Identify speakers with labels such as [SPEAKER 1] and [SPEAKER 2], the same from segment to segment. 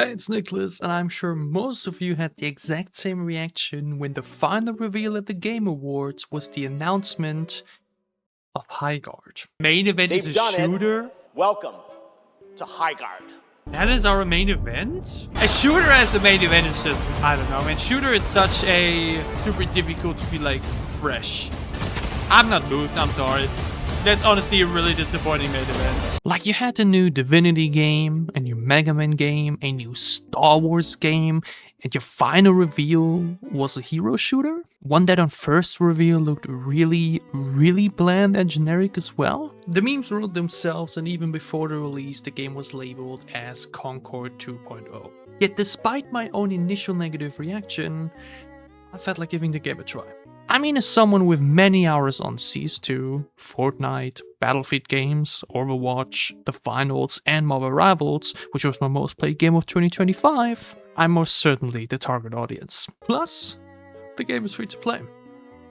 [SPEAKER 1] Hey, it's Niclas, and I'm sure most of you had the exact same reaction when the final reveal at the Game Awards was the announcement of Highguard. Main event is a shooter.
[SPEAKER 2] Welcome to Highguard.
[SPEAKER 1] That is our main event? A shooter as a main event is just, I don't know, man. Shooter is such a super difficult to be like fresh. I'm not moved, I'm sorry. That's honestly a really disappointing main event. Like, you had a new Divinity game, a new Mega Man game, a new Star Wars game, and your final reveal was a hero shooter? One that on first reveal looked really bland and generic as well? The memes wrote themselves, and even before the release, the game was labeled as Concord 2.0. Yet despite my own initial negative reaction, I felt like giving the game a try. I mean, as someone with many hours on CS2, Fortnite, Battlefield games, Overwatch, the finals, and Marvel Rivals, which was my most played game of 2025, I'm most certainly the target audience. Plus, the game is free to play.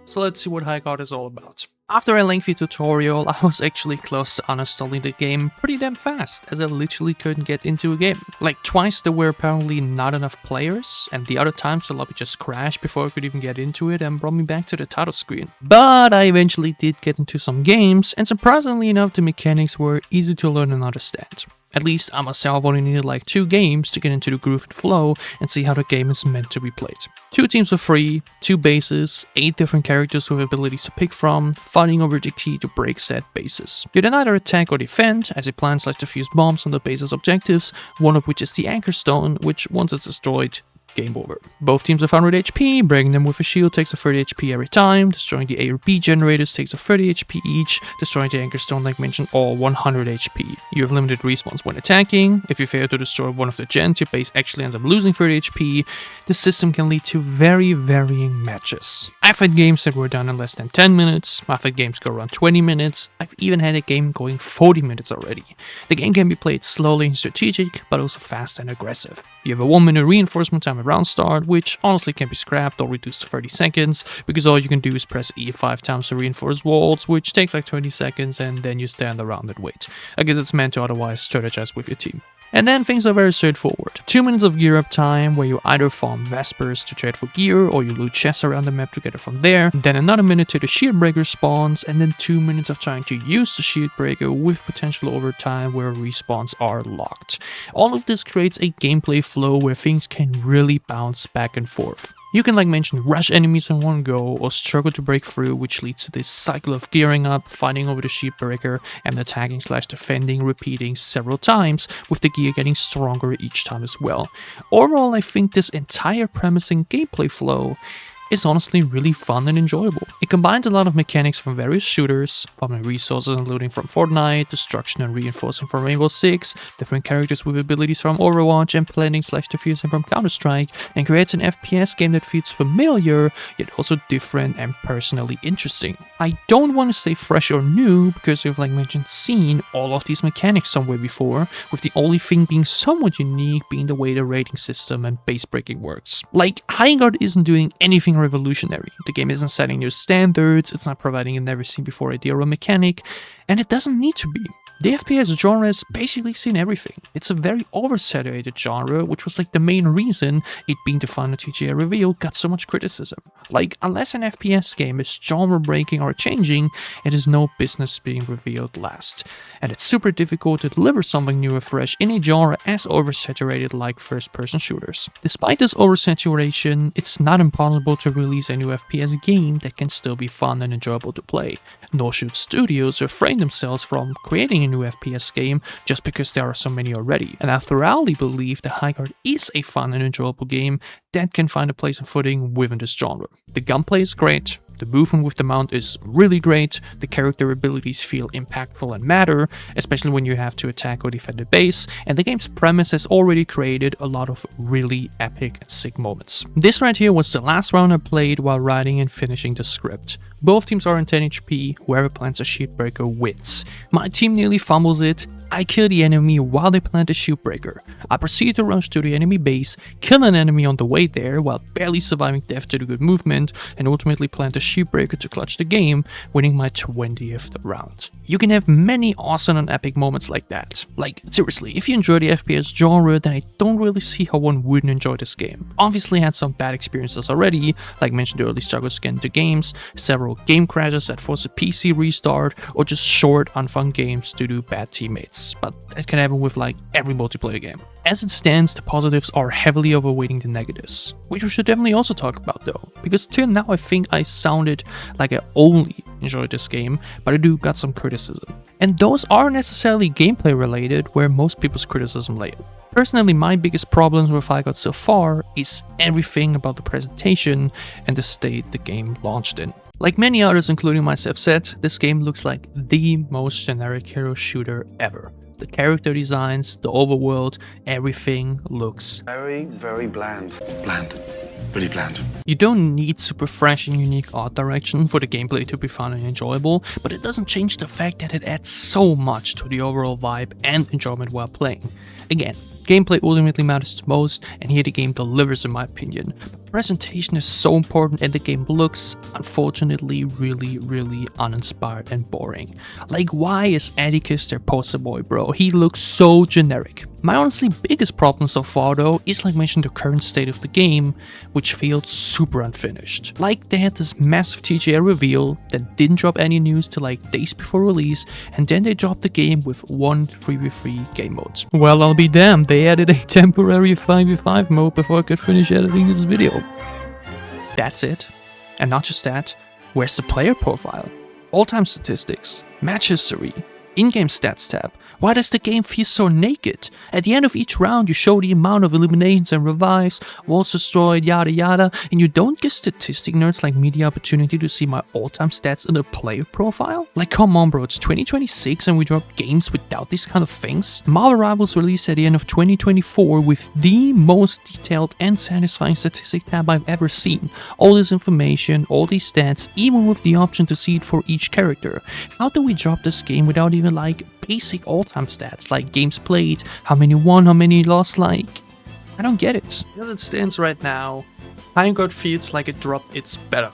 [SPEAKER 1] So let's see what Highguard is all about. After a lengthy tutorial, I was actually close to uninstalling the game pretty damn fast, as I literally couldn't get into a game. Like, twice there were apparently not enough players, and the other times the lobby just crashed before I could even get into it and brought me back to the title screen. But I eventually did get into some games, and surprisingly enough the mechanics were easy to learn and understand. At least I myself only needed like 2 games to get into the groove and flow and see how the game is meant to be played. 2 teams for free, 2 bases, 8 different characters with abilities to pick from, fighting over the key to break said bases. You then either attack or defend, as it plants like defuse bombs on the base's objectives, one of which is the Anchor Stone, which once it's destroyed, game over. Both teams have 100 HP, breaking them with a shield takes a 30 HP every time, destroying the A or B generators takes a 30 HP each, destroying the Anchor Stone like mentioned all 100 HP. You have limited respawns when attacking. If you fail to destroy one of the gens, your base actually ends up losing 30 HP. The system can lead to very varying matches. I've had games that were done in less than 10 minutes, I've had games go around 20 minutes, I've even had a game going 40 minutes already. The game can be played slowly and strategic, but also fast and aggressive. You have a 1-minute reinforcement time at round start, which honestly can be scrapped or reduced to 30 seconds, because all you can do is press E 5 times to reinforce walls, which takes like 20 seconds, and then you stand around and wait. I guess it's meant to otherwise strategize with your team. And then things are very straightforward. 2 minutes of gear up time, where you either farm Vespers to trade for gear, or you loot chests around the map to get it from there. Then another minute till the shield breaker spawns, and then 2 minutes of trying to use the shield breaker with potential overtime where respawns are locked. All of this creates a gameplay flow where things can really bounce back and forth. You can, like mentioned, rush enemies in one go or struggle to break through, which leads to this cycle of gearing up, fighting over the shield breaker, and attacking / defending repeating several times, with the gear getting stronger each time as well. Overall, I think this entire premise and gameplay flow is honestly really fun and enjoyable. It combines a lot of mechanics from various shooters, farming resources and looting from Fortnite, destruction and reinforcing from Rainbow Six, different characters with abilities from Overwatch, and planning / defusing from Counter-Strike, and creates an FPS game that feels familiar, yet also different and personally interesting. I don't want to say fresh or new, because we've, like mentioned, seen all of these mechanics somewhere before, with the only thing being somewhat unique being the way the rating system and base breaking works. Like, Highguard isn't doing anything revolutionary. The game isn't setting new standards, it's not providing a never seen before idea or mechanic, and it doesn't need to be. The FPS genre has basically seen everything. It's a very oversaturated genre, which was like the main reason it being the final TGA reveal got so much criticism. Like, unless an FPS game is genre breaking or changing, it has no business being revealed last. And it's super difficult to deliver something new or fresh in a genre as oversaturated like first person shooters. Despite this oversaturation, it's not impossible to release a new FPS game that can still be fun and enjoyable to play. Nor should studios refrain themselves from creating a new FPS game just because there are so many already. And I thoroughly believe that Highguard is a fun and enjoyable game that can find a place and footing within this genre. The gunplay is great, the movement with the mount is really great, the character abilities feel impactful and matter, especially when you have to attack or defend a base, and the game's premise has already created a lot of really epic and sick moments. This right here was the last round I played while writing and finishing the script. Both teams are in 10 HP, whoever plants a shield breaker wins. My team nearly fumbles it,
[SPEAKER 3] I kill the enemy while they plant a shield breaker. I proceed to rush to the enemy base, kill an enemy on the way there while barely surviving death to the good movement, and ultimately plant a shield breaker to clutch the game, winning my 20th round. You can have many awesome and epic moments like that. Like, seriously, if you enjoy the FPS genre, then I don't really see how one wouldn't enjoy this game. Obviously had some bad experiences already, like mentioned early struggles getting into games, several game crashes that force a PC restart, or just short, unfun games due to bad teammates. But that can happen with like every multiplayer game. As it stands, the positives are heavily overweighting the negatives, which we should definitely also talk about though, because till now I think I sounded like I only enjoyed this game, but I do got some criticism. And those aren't necessarily gameplay related, where most people's criticism lay. Personally, my biggest problems with Highguard so far is everything about the presentation and the state the game launched in. Like many others, including myself said, this game looks like the most generic hero shooter ever. The character designs, the overworld, everything looks
[SPEAKER 4] very bland. Bland. Really bland.
[SPEAKER 3] You don't need super fresh and unique art direction for the gameplay to be fun and enjoyable, but it doesn't change the fact that it adds so much to the overall vibe and enjoyment while playing. Again, gameplay ultimately matters the most, and here the game delivers in my opinion. But presentation is so important, and the game looks, unfortunately, really uninspired and boring. Like, why is Atticus their poster boy, bro? He looks so generic. My honestly biggest problem so far though is, like mentioned, the current state of the game, which feels super unfinished. Like, they had this massive TGA reveal that didn't drop any news till like days before release, and then they dropped the game with one 3v3 game mode. Well, I'll be damned, they added a temporary 5v5 mode before I could finish editing this video. That's it. And not just that, where's the player profile? All-time statistics, match history, in-game stats tab. Why does the game feel so naked? At the end of each round you show the amount of eliminations and revives, walls destroyed, yada yada, and you don't give statistic nerds like me the opportunity to see my all-time stats in the player profile? Like, come on bro, it's 2026 and we drop games without these kind of things? Marvel Rivals released at the end of 2024 with the most detailed and satisfying statistic tab I've ever seen. All this information, all these stats, even with the option to see it for each character. How do we drop this game without even like basic all-time stats like games played, how many won, how many lost? Like, I don't get it. As it stands right now, Highguard feels like it dropped its beta.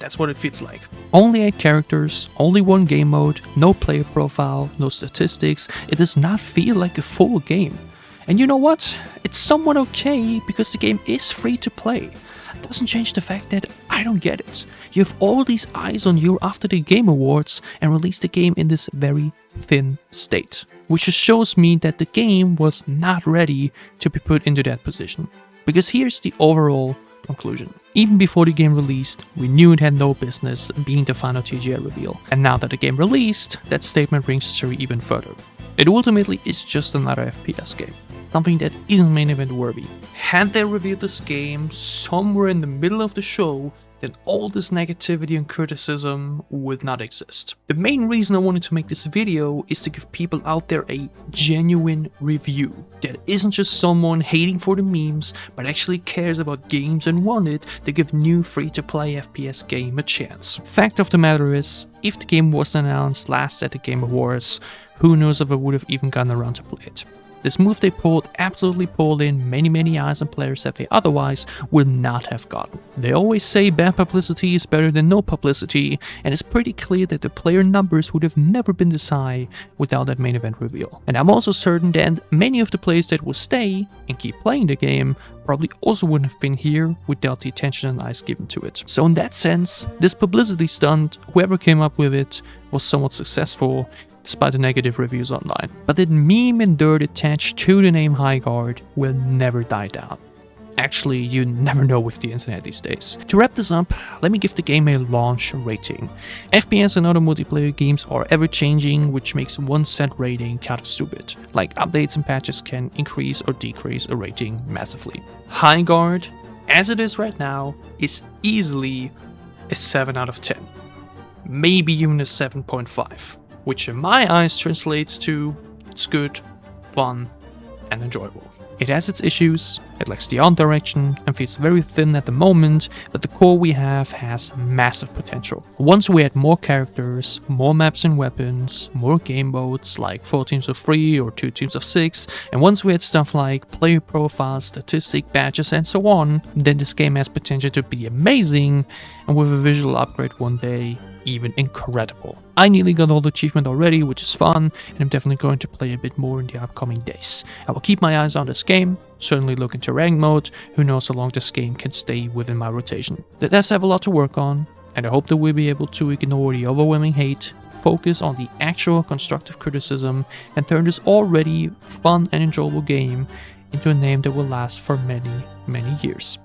[SPEAKER 3] That's what it feels like. Only 8 characters, only one game mode, no player profile, no statistics. It does not feel like a full game. And you know what? It's somewhat okay because the game is free to play. Doesn't change the fact that I don't get it. You have all these eyes on you after the Game Awards and release the game in this very thin state, which just shows me that the game was not ready to be put into that position. Because here's the overall conclusion. Even before the game released, we knew it had no business being the final TGA reveal. And now that the game released, that statement rings true even further. It ultimately is just another FPS game. Something that isn't main event worthy. Had they revealed this game somewhere in the middle of the show, then all this negativity and criticism would not exist. The main reason I wanted to make this video is to give people out there a genuine review that isn't just someone hating for the memes, but actually cares about games and wanted to give new free-to-play FPS game a chance. Fact of the matter is, if the game was announced last at the Game Awards, who knows if I would have even gotten around to play it. This move they pulled absolutely pulled in many eyes on players that they otherwise would not have gotten. They always say bad publicity is better than no publicity, and it's pretty clear that the player numbers would have never been this high without that main event reveal. And I'm also certain that many of the players that will stay and keep playing the game probably also wouldn't have been here without the attention and eyes given to it. So in that sense, this publicity stunt, whoever came up with it, was somewhat successful, despite the negative reviews online. But that meme and dirt attached to the name Highguard will never die down. Actually, you never know with the internet these days. To wrap this up, let me give the game a launch rating. FPS and other multiplayer games are ever changing, which makes one set rating kind of stupid. Like, updates and patches can increase or decrease a rating massively. Highguard, as it is right now, is easily a 7 out of 10. Maybe even a 7.5. Which in my eyes translates to it's good, fun, and enjoyable. It has its issues, it lacks the art direction and feels very thin at the moment, but the core we have has massive potential. Once we add more characters, more maps and weapons, more game modes like 4 teams of 3 or 2 teams of 6, and once we add stuff like player profiles, statistic badges and so on, then this game has potential to be amazing, and with a visual upgrade one day, even incredible. I nearly got all the achievement already, which is fun, and I'm definitely going to play a bit more in the upcoming days. I will keep my eyes on this game, certainly look into rank mode, who knows how long this game can stay within my rotation. That does have a lot to work on, and I hope that we'll be able to ignore the overwhelming hate, focus on the actual constructive criticism, and turn this already fun and enjoyable game into a name that will last for many, many years.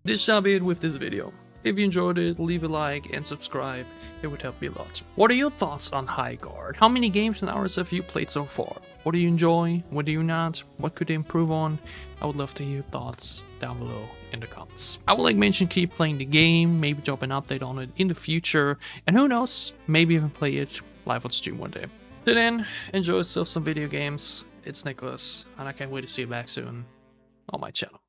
[SPEAKER 3] This shall be it with this video. If you enjoyed it, leave a like and subscribe, it would help me a lot. What are your thoughts on Highguard? How many games and hours have you played so far? What do you enjoy? What do you not? What could they improve on? I would love to hear your thoughts down below in the comments. I would like mention keep playing the game, maybe drop an update on it in the future, and who knows, maybe even play it live on stream one day. Till then, enjoy yourself some video games. It's Niclas, and I can't wait to see you back soon on my channel.